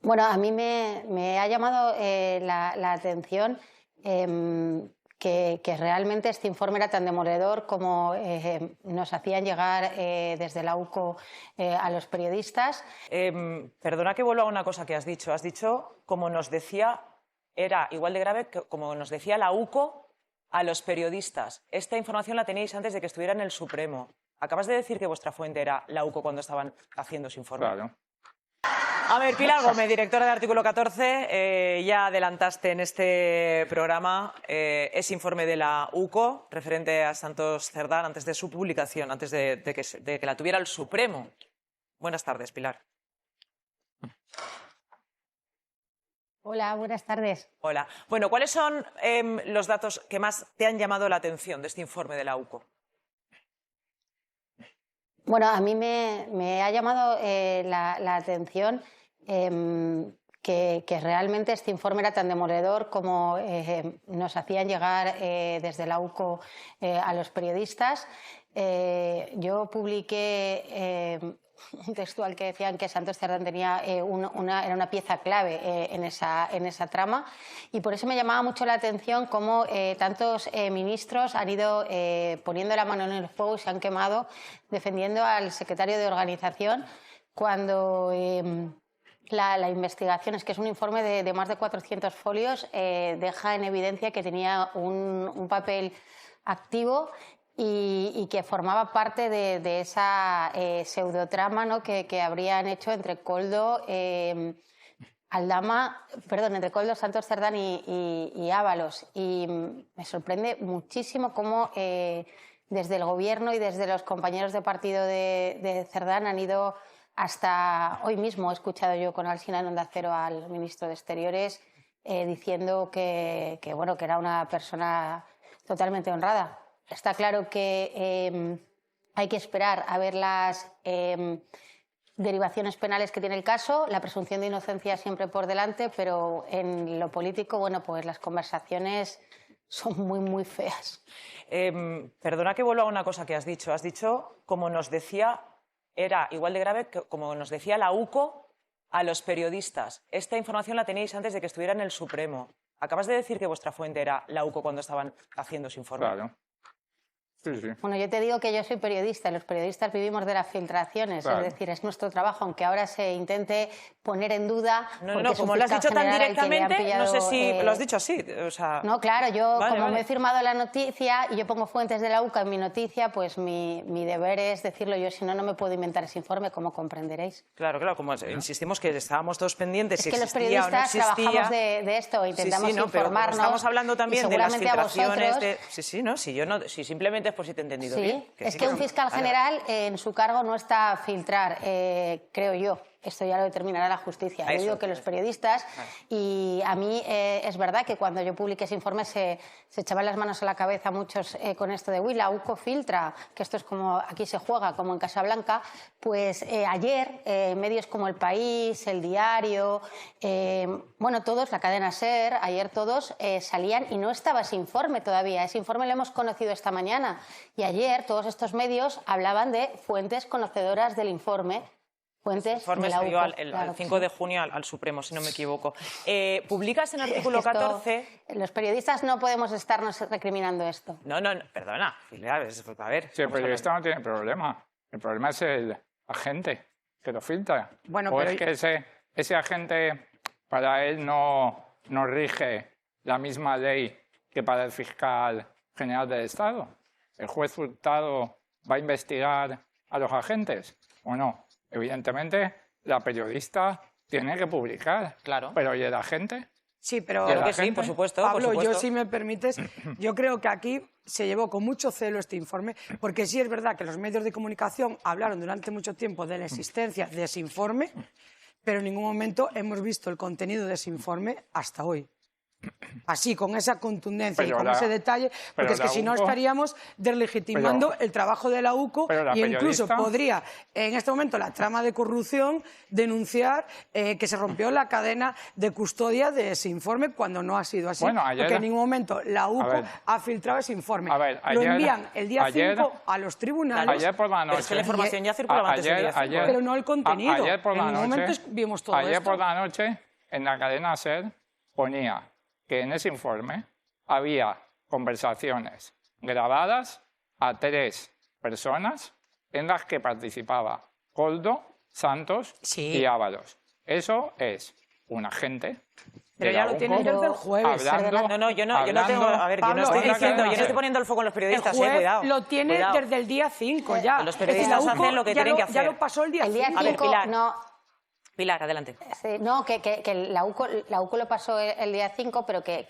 Bueno, a mí me ha llamado la atención que realmente este informe era tan demoledor como nos hacían llegar desde la UCO a los periodistas. Perdona que vuelva a una cosa que has dicho. Has dicho, como nos decía, era igual de grave que como nos decía la UCO a los periodistas. Esta información la teníais antes de que estuviera en el Supremo. Acabas de decir que vuestra fuente era la UCO cuando estaban haciendo su informe. Claro. A ver, Pilar Gómez, directora de Artículo 14, ya adelantaste en este programa ese informe de la UCO referente a Santos Cerdán antes de su publicación, antes de que la tuviera el Supremo. Buenas tardes, Pilar. Hola, buenas tardes. Hola. Bueno, ¿cuáles son los datos que más te han llamado la atención de este informe de la UCO? Bueno, a mí me ha llamado la atención que realmente este informe era tan demoledor como nos hacían llegar desde la UCO a los periodistas. Yo publiqué un textual que decían que Santos Cerdán tenía era una pieza clave en esa trama, y por eso me llamaba mucho la atención cómo tantos ministros han ido poniendo la mano en el fuego y se han quemado defendiendo al secretario de organización cuando la investigación, es que es un informe de más de 400 folios, deja en evidencia que tenía un papel activo y que formaba parte de esa pseudotrama, ¿no?, que habrían hecho entre Koldo, entre Koldo, Santos Cerdán y Ábalos. Y me sorprende muchísimo cómo desde el gobierno y desde los compañeros de partido de Cerdán han ido hasta hoy mismo. He escuchado yo con Alsina en Onda Cero al ministro de Exteriores diciendo que era una persona totalmente honrada. Está claro que hay que esperar a ver las derivaciones penales que tiene el caso, la presunción de inocencia siempre por delante, pero en lo político, bueno, pues las conversaciones son muy, muy feas. Perdona que vuelva a una cosa que has dicho. Has dicho, como nos decía, era igual de grave que como nos decía la UCO a los periodistas. Esta información la teníais antes de que estuviera en el Supremo. Acabas de decir que vuestra fuente era la UCO cuando estaban haciendo su informe. Claro. Sí, sí. Bueno, yo te digo que yo soy periodista y los periodistas vivimos de las filtraciones, claro. Es decir, es nuestro trabajo, aunque ahora se intente poner en duda. No, como lo has dicho tan directamente, no sé si lo has dicho así. O sea... No, claro, yo como me he firmado la noticia y yo pongo fuentes de la UCA en mi noticia, pues mi deber es decirlo yo, si no, no me puedo inventar ese informe, como comprenderéis. Claro, como insistimos que estábamos todos pendientes si es que los existía periodistas o no existía. Trabajamos de esto, intentamos informarnos. Pero estamos hablando también de las filtraciones. Vosotros... Si simplemente es por si te he entendido bien. Es que un fiscal general en su cargo no está a filtrar, creo yo. Esto ya lo determinará la justicia. Yo digo que los periodistas, y a mí es verdad que cuando yo publiqué ese informe se echaban las manos a la cabeza muchos con esto de uy, la UCO filtra, que esto es como aquí se juega, como en Casablanca. Pues ayer medios como El País, El Diario, bueno, todos, la cadena SER, ayer todos salían y no estaba ese informe todavía. Ese informe lo hemos conocido esta mañana y ayer todos estos medios hablaban de fuentes conocedoras del informe. El informe se dio el 5 de junio al Supremo, si no me equivoco. Publicas en Artículo 14... Los periodistas no podemos estarnos recriminando esto. No, perdona. A ver. Si el periodista no tiene problema. El problema es el agente que lo filtra. Bueno, o es que ese agente, para él no rige la misma ley que para el fiscal general del Estado. ¿El juez Hurtado va a investigar a los agentes o no? Evidentemente, la periodista tiene que publicar. Claro. Pero ¿y el agente? Sí, pero... Claro que sí, por supuesto. Pablo, yo, si me permites, yo creo que aquí se llevó con mucho celo este informe, porque sí es verdad que los medios de comunicación hablaron durante mucho tiempo de la existencia de ese informe, pero en ningún momento hemos visto el contenido de ese informe hasta hoy. así, con esa contundencia y Pero con la- ese detalle, porque pero es que la si no UCO estaríamos deslegitimando el trabajo de la UCO pero la y incluso periodista- podría, en este momento, la trama de corrupción denunciar que se rompió la cadena de custodia de ese informe cuando no ha sido así. Bueno, ayer- porque en ningún momento la UCO ver. ha filtrado ese informe. A ver, Lo ayer- envían el día ayer- 5 a los tribunales. Ayer por la Pero es que la noche. información ya circulaba antes del día 5. Pero no el contenido. Ayer por En la ningún noche. momento vimos todo Ayer esto. por la noche, en la cadena SER, ponía que en ese informe había conversaciones grabadas a 3 personas en las que participaba Koldo, Santos Sí. y Ábalos. Eso es un agente. Pero de ya la lo tienen UCO desde el jueves. hablando- No, yo no tengo... A ver, yo Pablo, no estoy en la diciendo, cadena yo no estoy SER. poniendo el foco en los El periodistas, juez cuidado. lo tiene cuidado. desde el día 5 ya. Los Es decir, periodistas la UCO hacen lo que ya tienen que Ya hacer. lo pasó el día El día 5. A ver, 5, Pilar. no, Pilar, adelante. sí, no, que la UCO lo pasó el día 5, pero que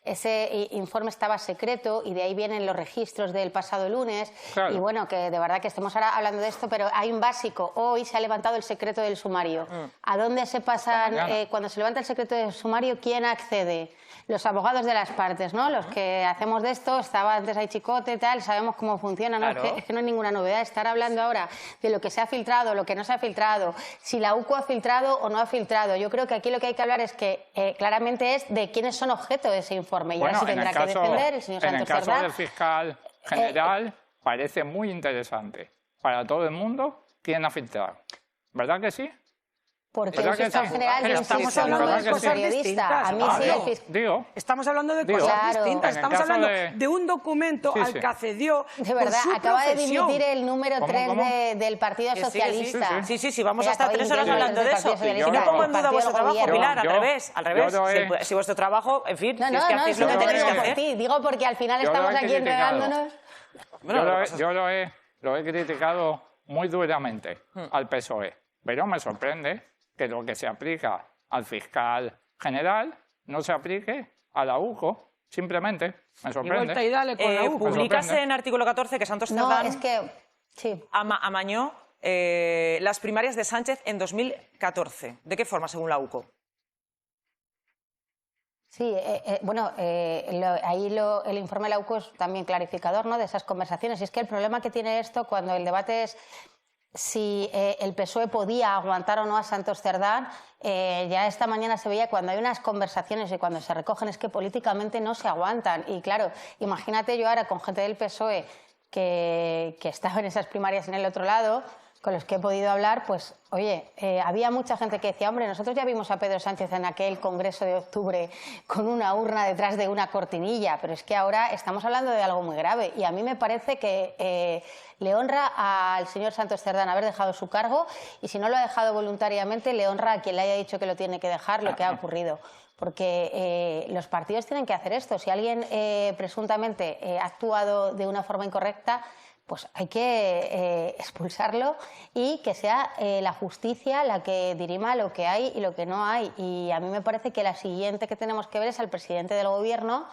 ese informe estaba secreto y de ahí vienen los registros del pasado lunes. Claro. Y bueno, que de verdad que estemos ahora hablando de esto, pero hay un básico. Hoy se ha levantado el secreto del sumario. ¿A dónde se pasan, Mañana. cuando se levanta el secreto del sumario, quién accede? Los abogados de las partes, ¿no? Los que hacemos de esto, estaba antes ahí Chicote, tal, sabemos cómo funciona, ¿no? Claro. Es que no hay ninguna novedad. Estar hablando ahora de lo que se ha filtrado, lo que no se ha filtrado, si la UCO ha filtrado o no ha filtrado. Yo creo que aquí lo que hay que hablar es que claramente es de quiénes son objeto de ese informe. Y ahora sí tendrá que defender el señor en el Santos caso Cerdá. del fiscal general, parece muy interesante para todo el mundo quién ha filtrado. ¿Verdad que sí? Porque ¿Verdad el que fiscal sí? general Pero yo estamos insisto, hablando no de es cosas periodista. distintas. A mí sí, Digo, el fiscal. digo, Estamos hablando de Digo, cosas Claro. distintas. en el Estamos caso hablando de- de un documento Sí, al sí. que accedió De por verdad, su acaba de profesión. dimitir el número ¿Cómo, 3 cómo? del Partido Que sí, que sí. Socialista. Sí, vamos Que hasta acaba 3 horas dimitiendo hablando de del eso. Partido Y no Socialista, pongo en del duda Partido vuestro del trabajo, Gobierno. Pilar, al Yo- revés. Al revés. yo lo he- Si vuestro trabajo, en fin, No, si no, es que no, hacéis si lo no que te lo tenéis digo que por hacer. ti, digo porque al final Yo lo estamos he aquí criticado. enredándonos. Bueno, yo lo he criticado muy duramente al PSOE, pero me sorprende que lo que se aplica al fiscal general no se aplique a la UCO, simplemente. Me Y sorprende. vuelta y dale con la UCO. publicase sorprende. en artículo 14 que Santos No, Cerdán es que... Sí. amañó las primarias de Sánchez en 2014. ¿De qué forma, según la UCO? Sí, bueno, el informe de la UCO es también clarificador, ¿no?, de esas conversaciones. Y es que el problema que tiene esto, cuando el debate es si el PSOE podía aguantar o no a Santos Cerdán, ya esta mañana se veía cuando hay unas conversaciones y cuando se recogen es que políticamente no se aguantan. Y claro, imagínate yo ahora con gente del PSOE que estaba en esas primarias en el otro lado, con los que he podido hablar, pues, oye, había mucha gente que decía, hombre, nosotros ya vimos a Pedro Sánchez en aquel Congreso de octubre con una urna detrás de una cortinilla, pero es que ahora estamos hablando de algo muy grave y a mí me parece que le honra al señor Santos Cerdán haber dejado su cargo y si no lo ha dejado voluntariamente, le honra a quien le haya dicho que lo tiene que dejar lo que ha ocurrido. Porque los partidos tienen que hacer esto. Si alguien presuntamente ha actuado de una forma incorrecta, pues hay que expulsarlo y que sea la justicia la que dirima lo que hay y lo que no hay. Y a mí me parece que la siguiente que tenemos que ver es al presidente del Gobierno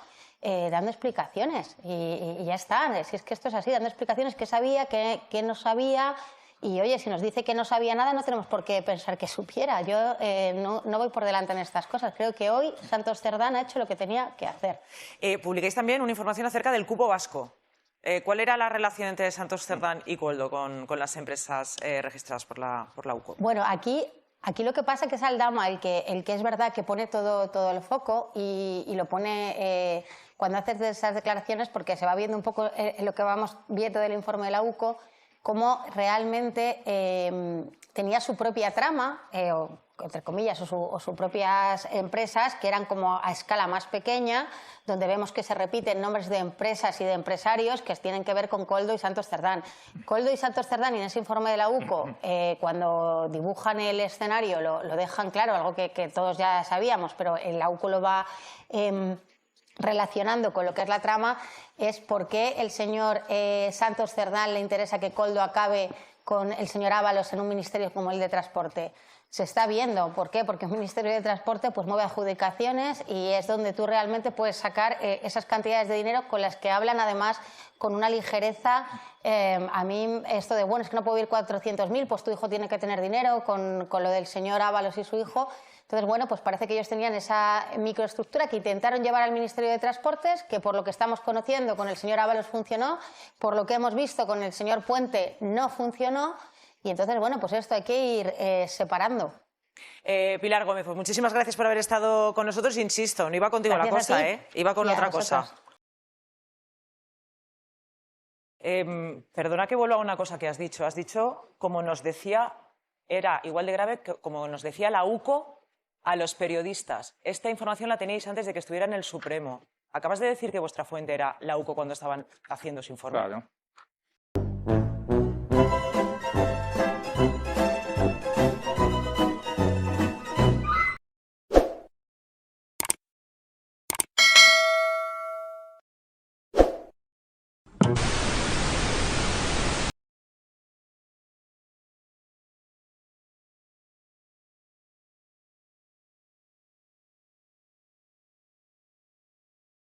dando explicaciones. Y ya está. Si es que esto es así, dando explicaciones, qué sabía, qué no sabía. Y oye, si nos dice que no sabía nada, no tenemos por qué pensar que supiera. Yo no voy por delante en estas cosas. Creo que hoy Santos Cerdán ha hecho lo que tenía que hacer. Publicáis también una información acerca del cupo vasco. ¿Cuál era la relación entre Santos Cerdán y Koldo con las empresas registradas por la UCO? Bueno, aquí lo que pasa es que es Aldama el que es verdad que pone todo el foco y lo pone cuando haces esas declaraciones porque se va viendo un poco lo que vamos viendo del informe de la UCO, cómo realmente tenía su propia trama, entre comillas, o sus propias empresas, que eran como a escala más pequeña, donde vemos que se repiten nombres de empresas y de empresarios que tienen que ver con Koldo y Santos Cerdán. Koldo y Santos Cerdán, y en ese informe de la UCO, cuando dibujan el escenario, lo dejan claro, algo que todos ya sabíamos, pero la UCO lo va relacionando con lo que es la trama, es por qué el señor Santos Cerdán le interesa que Koldo acabe con el señor Ábalos en un ministerio como el de Transporte. se está viendo. ¿Por qué? Porque el Ministerio de Transporte pues mueve adjudicaciones y es donde tú realmente puedes sacar esas cantidades de dinero con las que hablan además con una ligereza. A mí esto de, bueno, es que no puedo ir 400.000, pues tu hijo tiene que tener dinero, con lo del señor Ábalos y su hijo. Entonces, bueno, pues parece que ellos tenían esa microestructura que intentaron llevar al Ministerio de Transportes, que por lo que estamos conociendo con el señor Ábalos funcionó, por lo que hemos visto con el señor Puente no funcionó, y entonces, bueno, pues esto hay que ir separando. Pilar Gómez, pues muchísimas gracias por haber estado con nosotros. Insisto, no iba contigo Gracias la a cosa, ti. iba con Y a otra vosotros. cosa. Perdona que vuelva a una cosa que has dicho. Has dicho, como nos decía, era igual de grave que como nos decía la UCO a los periodistas. Esta información la teníais antes de que estuviera en el Supremo. Acabas de decir que vuestra fuente era la UCO cuando estaban haciendo su informe. Claro.